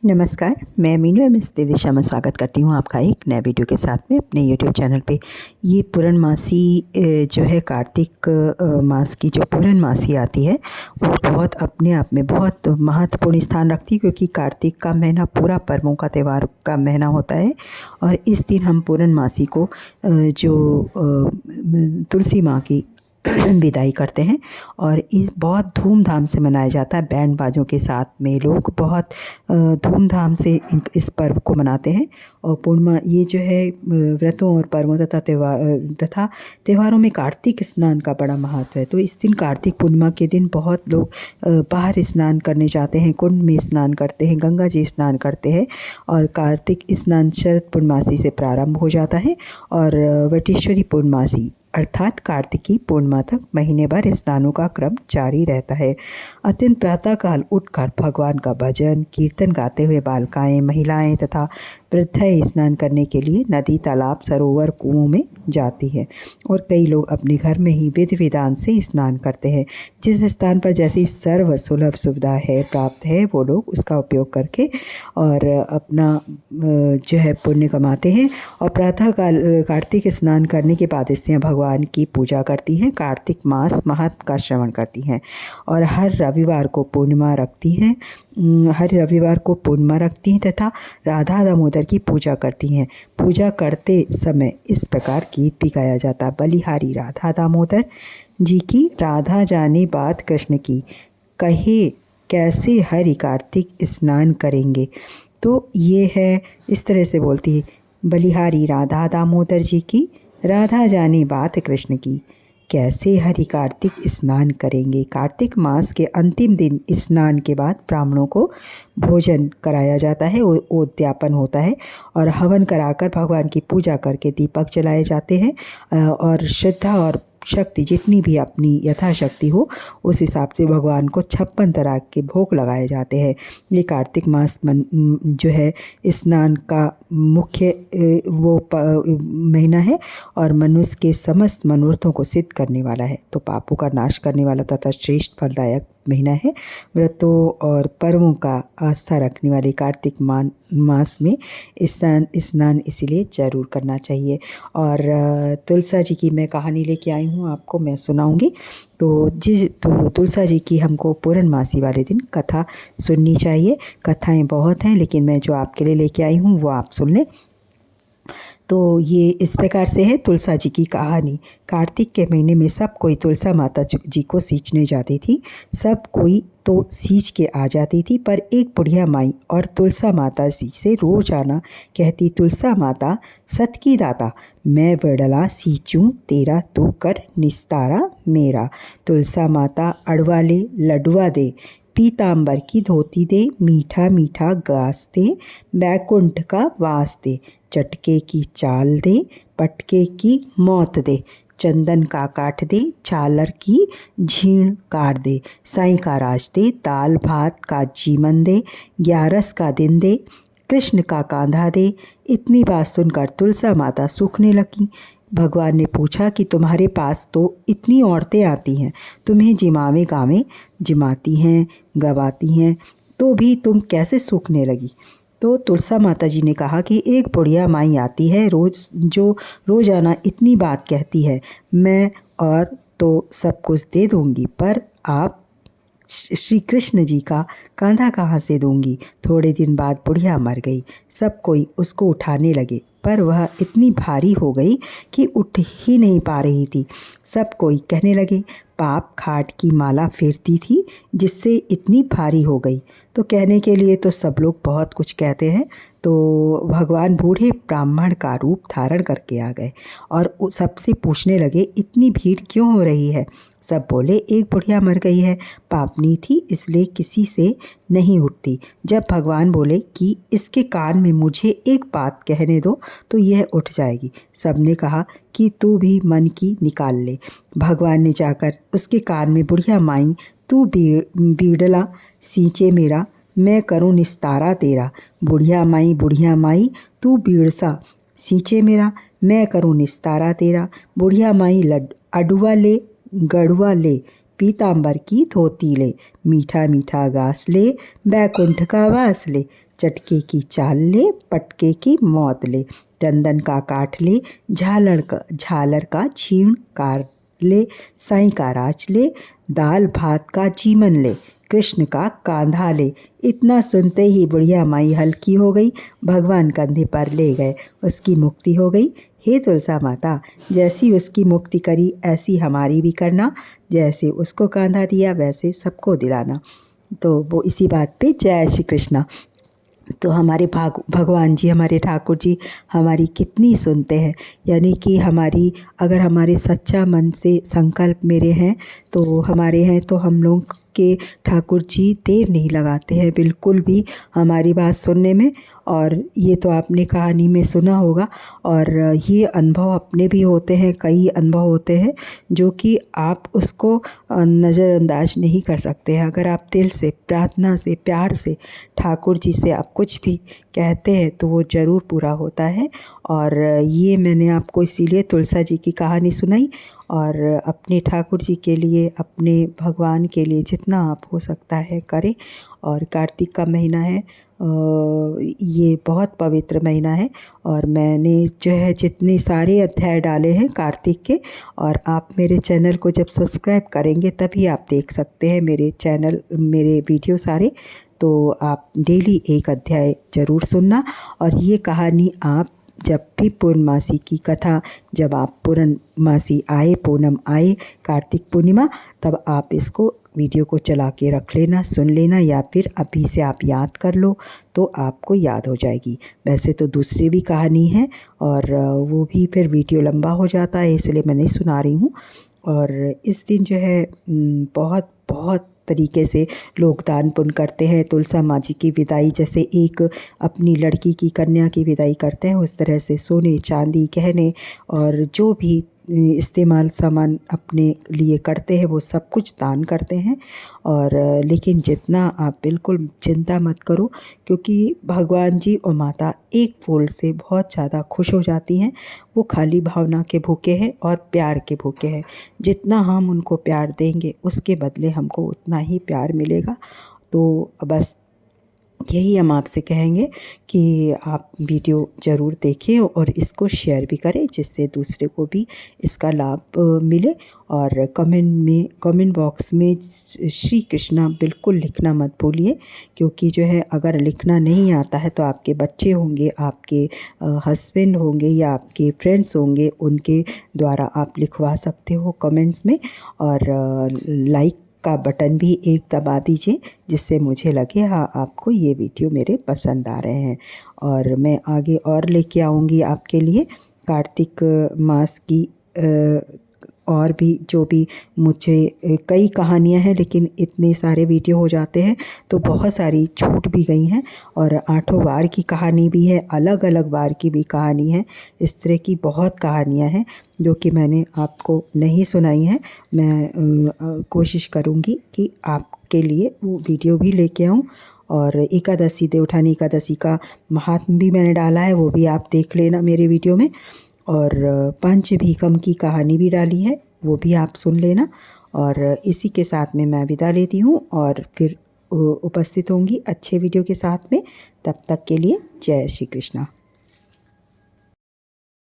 नमस्कार, मैं Meenu M S दिशा में स्वागत करती हूँ आपका एक नए वीडियो के साथ में अपने यूट्यूब चैनल पे। ये पूर्णमासी जो है कार्तिक मास की जो पूर्णमासी आती है वो बहुत अपने आप में बहुत महत्वपूर्ण स्थान रखती है, क्योंकि कार्तिक का महीना पूरा पर्वों का त्यौहार का महीना होता है। और इस दिन हम पूर्णमासी को तुलसी माँ की विदाई करते हैं और इस बहुत धूमधाम से मनाया जाता है। बैंड बाजों के साथ में लोग बहुत धूमधाम से इस पर्व को मनाते हैं। और पूर्णिमा ये जो है व्रतों और पर्वों तथा त्योहारों में कार्तिक स्नान का बड़ा महत्व है। तो इस दिन कार्तिक पूर्णिमा के दिन बहुत लोग बाहर स्नान करने जाते हैं, कुंड में स्नान करते हैं, गंगा जी स्नान करते हैं। और कार्तिक स्नान शरद पूर्णमासी से प्रारंभ हो जाता है और वटेश्वरी पूर्णमासी अर्थात कार्तिकी पूर्णिमा तक महीने भर स्नानों का क्रम जारी रहता है। अत्यंत प्रातःकाल उठकर भगवान का भजन कीर्तन गाते हुए बालिकाएं, महिलाएं तथा वृद्धाएं स्नान करने के लिए नदी, तालाब, सरोवर, कुओं में जाती हैं। और कई लोग अपने घर में ही विधि विधान से स्नान करते हैं। जिस स्थान पर जैसी सर्व सुलभ सुविधा है प्राप्त है, वो लोग उसका उपयोग करके और अपना जो है पुण्य कमाते हैं। और प्रातःकाल कार्तिक स्नान करने के बाद स्त्रियाँ भगवान की पूजा करती हैं, कार्तिक मास महत्व का श्रवण करती हैं और हर रविवार को पूर्णिमा रखती हैं तथा राधा दामोदर की पूजा करती हैं। पूजा करते समय इस प्रकार गीत भी गाया जाता है। बलिहारी राधा दामोदर जी की, राधा जाने बात कृष्ण की, कहे कैसे हरि कार्तिक स्नान करेंगे। तो ये है, इस तरह से बोलती है, बलिहारी राधा दामोदर जी की, राधा जाने बात कृष्ण की, कैसे हरि कार्तिक स्नान करेंगे। कार्तिक मास के अंतिम दिन स्नान के बाद ब्राह्मणों को भोजन कराया जाता है, उद्यापन होता है और हवन कराकर भगवान की पूजा करके दीपक जलाए जाते हैं। और श्रद्धा और शक्ति जितनी भी अपनी यथाशक्ति हो उस हिसाब से भगवान को 56 तरह के भोग लगाए जाते हैं। ये कार्तिक मास जो है स्नान का मुख्य महीना है और मनुष्य के समस्त मनोरथों को सिद्ध करने वाला है। तो पापों का नाश करने वाला तथा श्रेष्ठ फलदायक महीना है। व्रतों और पर्वों का आस्था रखने वाले कार्तिक मास में स्नान इसीलिए ज़रूर करना चाहिए। और तुलसा जी की मैं कहानी लेके आई हूँ, आपको मैं सुनाऊंगी। तो तुलसा जी की हमको पूर्णमासी वाले दिन कथा सुननी चाहिए। कथाएं बहुत हैं, लेकिन मैं जो आपके लिए लेके आई हूँ वो आप सुन लें। तो ये इस प्रकार से है तुलसा जी की कहानी। कार्तिक के महीने में सब कोई तुलसा माता जी को सींचने जाती थी। सब कोई तो सींच के आ जाती थी, पर एक बुढ़िया माई और तुलसा माता जी से रोज आना कहती, तुलसा माता सत की दाता, मैं वडला सींचूं तेरा, तू कर निस्तारा मेरा। तुलसा माता अड़वा ले लडुआ दे, पीतांबर की धोती दे, मीठा मीठा गास दे, बैकुंठ का वास दे, चटके की चाल दे, पटके की मौत दे, चंदन का काट दे, झालर की झीण काट दे, साईं का राज दे, दाल भात का जीवन दे, 11 का दिन दे, कृष्ण का कांधा दे। इतनी बात सुनकर तुलसा माता सूखने लगी। भगवान ने पूछा कि तुम्हारे पास तो इतनी औरतें आती हैं, तुम्हें जिमावे गावे जिमाती हैं, गवाती हैं, तो भी तुम कैसे सूखने लगी। तो तुलसा माता जी ने कहा कि एक बुढ़िया माई आती है जो रोजाना इतनी बात कहती है, मैं और तो सब कुछ दे दूंगी, पर आप श्री कृष्ण जी का कांधा कहाँ से दूंगी। थोड़े दिन बाद बुढ़िया मर गई। सब कोई उसको उठाने लगे, पर वह इतनी भारी हो गई कि उठ ही नहीं पा रही थी। सब कोई कहने लगे, पाप खाट की माला फेरती थी जिससे इतनी भारी हो गई। तो कहने के लिए तो सब लोग बहुत कुछ कहते हैं। तो भगवान बूढ़े ब्राह्मण का रूप धारण करके आ गए और सबसे पूछने लगे, इतनी भीड़ क्यों हो रही है। सब बोले, एक बुढ़िया मर गई है, पापनी थी इसलिए किसी से नहीं उठती। जब भगवान बोले कि इसके कान में मुझे एक बात कहने दो तो यह उठ जाएगी। सबने कहा कि तू भी मन की निकाल ले। भगवान ने जाकर उसके कान में, बुढ़िया माई तू बीड़ला सींचे मेरा, मैं करूँ निस्तारा तेरा। बुढ़िया माई तू बीड़सा सींचे मेरा, मैं करूँ निस्तारा तेरा। बुढ़िया माई अडुआ ले गढ़ुआ ले, पीताम्बर की धोती ले, मीठा मीठा गास ले, बैकुंठ का वास ले, चटके की चाल ले, पटके की मौत ले, चंदन का काठ ले, झालर का छीण कार ले, साईं का राज ले, दाल भात का चीमन ले, कृष्ण का कांधा ले। इतना सुनते ही बुढ़िया माई हल्की हो गई, भगवान कंधे पर ले गए, उसकी मुक्ति हो गई। हे तुलसा माता, जैसी उसकी मुक्ति करी ऐसी हमारी भी करना, जैसे उसको कांधा दिया वैसे सबको दिलाना। तो वो इसी बात पे जय श्री कृष्णा। तो हमारे भगवान जी, हमारे ठाकुर जी हमारी कितनी सुनते हैं, यानी कि हमारी अगर हमारे सच्चा मन से संकल्प मेरे हैं तो हमारे हैं, तो हम लोग के ठाकुर जी देर नहीं लगाते हैं बिल्कुल भी हमारी बात सुनने में। और ये तो आपने कहानी में सुना होगा, और ये अनुभव अपने भी होते हैं, कई अनुभव होते हैं जो कि आप उसको नज़रअंदाज नहीं कर सकते हैं। अगर आप दिल से, प्रार्थना से, प्यार से ठाकुर जी से आप कुछ भी कहते हैं तो वो ज़रूर पूरा होता है। और ये मैंने आपको इसीलिए तुलसा जी की कहानी सुनाई, और अपने ठाकुर जी के लिए, अपने भगवान के लिए जितना आप हो सकता है करें। और कार्तिक का महीना है, ये बहुत पवित्र महीना है, और मैंने जो है जितने सारे अध्याय डाले हैं कार्तिक के, और आप मेरे चैनल को जब सब्सक्राइब करेंगे तभी आप देख सकते हैं मेरे वीडियो सारे। तो आप डेली एक अध्याय ज़रूर सुनना। और ये कहानी आप जब भी पूर्णमासी की कथा, जब आप पूर्णमासी आए, पूनम आए, कार्तिक पूर्णिमा, तब आप इसको वीडियो को चला के रख लेना, सुन लेना, या फिर अभी से आप याद कर लो तो आपको याद हो जाएगी। वैसे तो दूसरी भी कहानी है, और वो भी फिर वीडियो लंबा हो जाता है, इसलिए मैं नहीं सुना रही हूँ। और इस दिन जो है बहुत बहुत तरीके से लोग दान पुण्य करते हैं। तुलसा माँ जी की विदाई जैसे एक अपनी लड़की की, कन्या की विदाई करते हैं, उस तरह से सोने चांदी गहने और जो भी इस्तेमाल सामान अपने लिए करते हैं वो सब कुछ दान करते हैं। और लेकिन जितना आप बिल्कुल चिंता मत करो, क्योंकि भगवान जी और माता एक फूल से बहुत ज़्यादा खुश हो जाती हैं। वो खाली भावना के भूखे हैं और प्यार के भूखे हैं। जितना हम उनको प्यार देंगे उसके बदले हमको उतना ही प्यार मिलेगा। तो बस यही हम आपसे कहेंगे कि आप वीडियो ज़रूर देखें और इसको शेयर भी करें, जिससे दूसरे को भी इसका लाभ मिले। और कमेंट बॉक्स में श्री कृष्णा बिल्कुल लिखना मत भूलिए, क्योंकि जो है अगर लिखना नहीं आता है तो आपके बच्चे होंगे, आपके हस्बैंड होंगे या आपके फ्रेंड्स होंगे, उनके द्वारा आप लिखवा सकते हो कमेंट्स में। और लाइक का बटन भी एक दबा दीजिए, जिससे मुझे लगे हाँ आपको ये वीडियो मेरे पसंद आ रहे हैं। और मैं आगे और लेके आऊँगी आपके लिए कार्तिक मास की और भी जो भी मुझे कई कहानियाँ हैं, लेकिन इतने सारे वीडियो हो जाते हैं तो बहुत सारी छूट भी गई हैं। और 8 वार की कहानी भी है, अलग अलग वार की भी कहानी है। इस तरह की बहुत कहानियाँ हैं जो कि मैंने आपको नहीं सुनाई हैं। मैं कोशिश करूँगी कि आपके लिए वो वीडियो भी लेके आऊँ। और एकादशी, देवउठानी एकादशी का महात्म्य भी मैंने डाला है, वो भी आप देख लेना मेरे वीडियो में। और पंचभीकम की कहानी भी डाली है, वो भी आप सुन लेना। और इसी के साथ में मैं विदा लेती हूँ और फिर उपस्थित होंगी अच्छे वीडियो के साथ में। तब तक के लिए जय श्री कृष्णा।